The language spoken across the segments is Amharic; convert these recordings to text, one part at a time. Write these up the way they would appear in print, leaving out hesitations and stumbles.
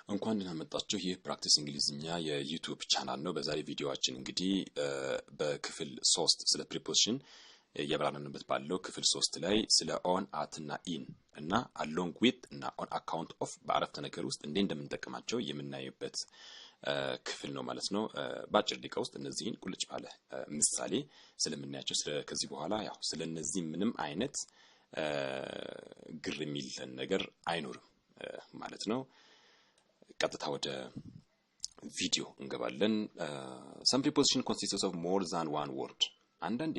እንኳን ደህና መጣችሁ። ይህ ፕራክቲስ እንግሊዝኛ የዩቲዩብ ቻናል ነው። በዛሬ ቪዲዮአችን እንግዲህ በክፍል 3 ስለ ፕሪፖዚሽን ያብራራንበት ባለው ክፍል 3 ላይ ስለ ኦን አት እና ኢን እና አሎንግ ዊዝ እና ኦን አካውንት ኦፍ በአረፍተ ነገር ውስጥ እንዴት እንደምንጠቀማቸው የምናየበት ክፍል ነው ማለት ነው። በአጭር ደቂቃ ውስጥ እነዚህን ቁልጭ ባለ ምሳሌ ስለምናያቸው ከዚህ በኋላ ያው ስለነዚህ ምንም አይነት ግር የሚል ነገር አይኖርም ማለት ነው። ቀጥታ ወደ ቪዲዮ እንገባለን። some preposition consists of more than one word አንዳንዴ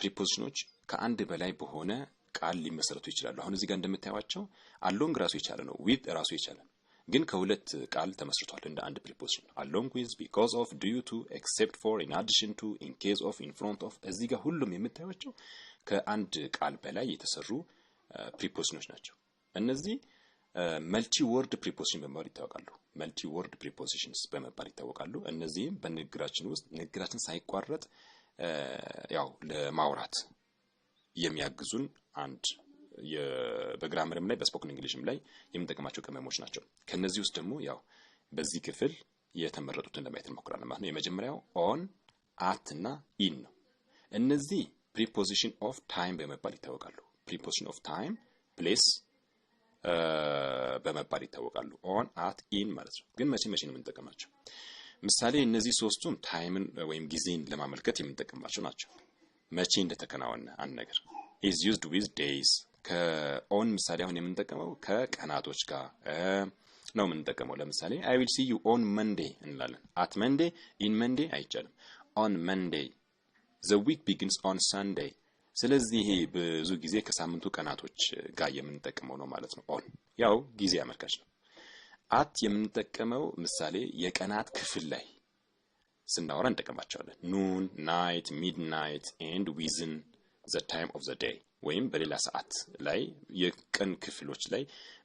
ፕሪፖዚሽኖች ከአንድ በላይ በሆነ ቃል ሊመሰረቱ ይችላሉ። አሁን እዚህ ጋር እንደምታዩዋቸው along ራሱ የቻለ ነው፣ with ራሱ የቻለ ግን ከሁለት ቃል ተመስርቷል እንደ አንድ ፕሪፖዚሽን along with because of due to except for in addition to in case of in front of እዚህ ጋር ሁሉም የምታዩዋቸው ከአንድ ቃል በላይ የተሰሩ ፕሪፖዚሽኖች ናቸው። እነዚህ መልቲ ወርድ ፕሪፖዚሽን በመባል ይታወቃሉ። መልቲ ወርድ ፕሪፖዚሽንስ በመባል ይታወቃሉ። እነዚህም በንግግራችን ውስጥ ንግግራችን ሳይቋረጥ ያው ለማውራት የሚያግዙን አንድ በግራመርም ላይ በስፖክን እንግሊሽም ላይ የምንጠቀማቸው ቅመሞች ናቸው። ከነዚህ ውስጥ ደግሞ ያው በዚህ ክፍል የተመረጡትን ለማየት እንሞክራለን ማለት ነው። የመጀመሪያው ኦን፣ አት እና ኢን ነው። እነዚህ ፕሪፖዚሽን ኦፍ ታይም በመባል ይታወቃሉ። ፕሪፖዚሽን ኦፍ ታይም፣ ፕሌስ በመባል ይታወቃሉ። ኦን፣ አት፣ ኢን ማለት ነው። ግን መቼ ነው የምንጠቀማቸው? ምሳሌ እነዚህ ሶስቱም ታይምን ወይም ጊዜን ለማመልከት የምንጠቀማቸው ናቸው። መቼ እንደተከናወነ አንድ ነገር is used with days። ከኦን ምሳሌ አሁን የምንጠቀመው ከቀናቶች ጋር ነው የምንጠቀመው። ለምሳሌ I will see you on Monday እንላለን። at Monday፣ in Monday አይቻልም። on Monday፣ the week begins on Sunday። ስለዚህ ይሄ ብዙ ጊዜ ከሳምንቱ ቀናቶች ጋር የምንጠቀመው ነው ማለት ነው። ኦን ያው ጊዜ አመልካች ነው። አት የምንጠቀመው ምሳሌ የቀናት ክፍል ላይ ስናወራ እንጠቀማቸዋለን። ኑን፣ ናይት፣ ሚድናይት ኤንድ ዊዝን ዘ ታይም ኦፍ ዘ ዴይ ወይም በሌላ ሰዓት ላይ የቀን ክፍሎች ላይ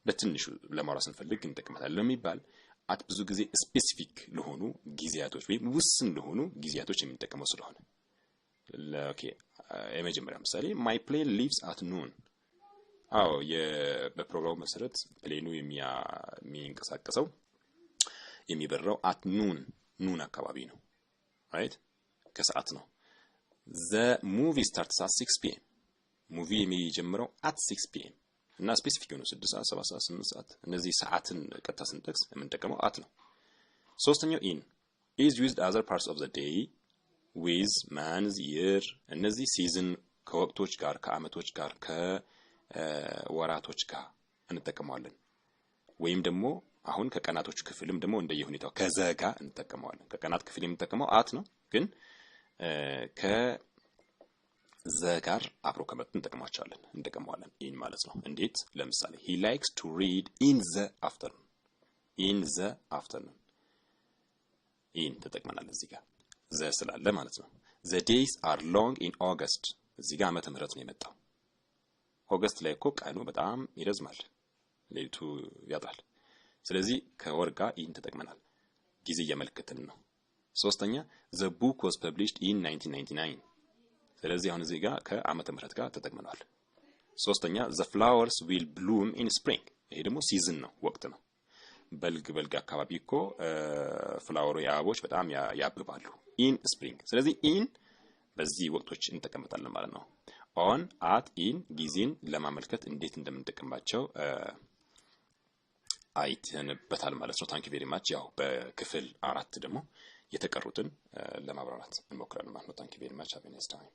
በትንሹ ለማውራት ስንፈልግ እንጠቀማታለን። ለሚባል አት ብዙ ጊዜ ስፔሲፊክ ለሆኑ ጊዜያቶች ወይም ውስን ለሆኑ ጊዜያቶች የምንጠቀመው ስለሆነ ኦኬ። የመጀመሪያ ምሳሌ my plane leaves at noon። አዎ በፕሮግራሙ መሰረት ፕሌኑ የሚንቀሳቀሰው የሚበረው at noon አካባቢ ነው። right ከሰዓት ነው። the movie starts at 6 p.m. ሙቪ የሚጀምረው at 6 p.m. እና ስፔሲፊክ ነው 6 ሰዓት፣ 7 ሰዓት፣ 8 ሰዓት። እነዚህ ሰዓትን ቀጥታ ስንጠቅስ የምንጠቀመው at ነው። ሶስተኛው in is used other parts of the day with months year። እነዚህ ሲዝን ከወቅቶች ጋር ከአመቶች ጋር ከወራቶች ጋር እንጠቀመዋለን። ወይም ደግሞ አሁን ከቀናቶች ክፍልም ደግሞ እንደየሁኔታው ከዘጋ እንጠቀመዋለን። ከቀናት ክፍል የምንጠቀመው አት ነው፣ ግን ከዘጋር አብሮ ከመጡ እንጠቀመዋለን ኢን ማለት ነው። እንዴት? ለምሳሌ he likes to read in the afternoon። ኢን ተጠቅመናል እዚህ ጋር ዘ ስላለ ማለት ነው። the days are long in August። እዚህ ጋር ዓመተ ምህረት ነው የመጣው። ኦገስት ላይ እኮ ቀኑ በጣም ይረዝማል፣ ሌሊቱ ያጥራል። ስለዚህ ከወር ጋር ኢን ተጠቅመናል፣ ጊዜ እያመለከትን ነው። ሶስተኛ the book was published in 1999። ስለዚህ አሁን እዚህ ጋር ከዓመተ ምህረት ጋር ተጠቅመናል። ሶስተኛ the flowers will bloom in spring። ይሄ ደግሞ ሲዝን ነው፣ ወቅት ነው። በልግ አካባቢ እኮ ፍላወሩ የአበቦች በጣም ያብባሉ in spring። ስለዚህ in በዚህ ወቅቶች እንጠቀምታለን ማለት ነው። ኦን፣ አት፣ ኢን ጊዜን ለማመልከት እንዴት እንደምንጠቀምባቸው አይተንበታል ማለት ነው። ታንክ ዩ ቬሪ ማች። ያው በክፍል 4 ደግሞ የተቀሩትን ለማብራራት እንሞክራለን ማለት ነው። ታንክ ዩ ቬሪ ማች። ሃቭ ኤ ናይስ ታይም።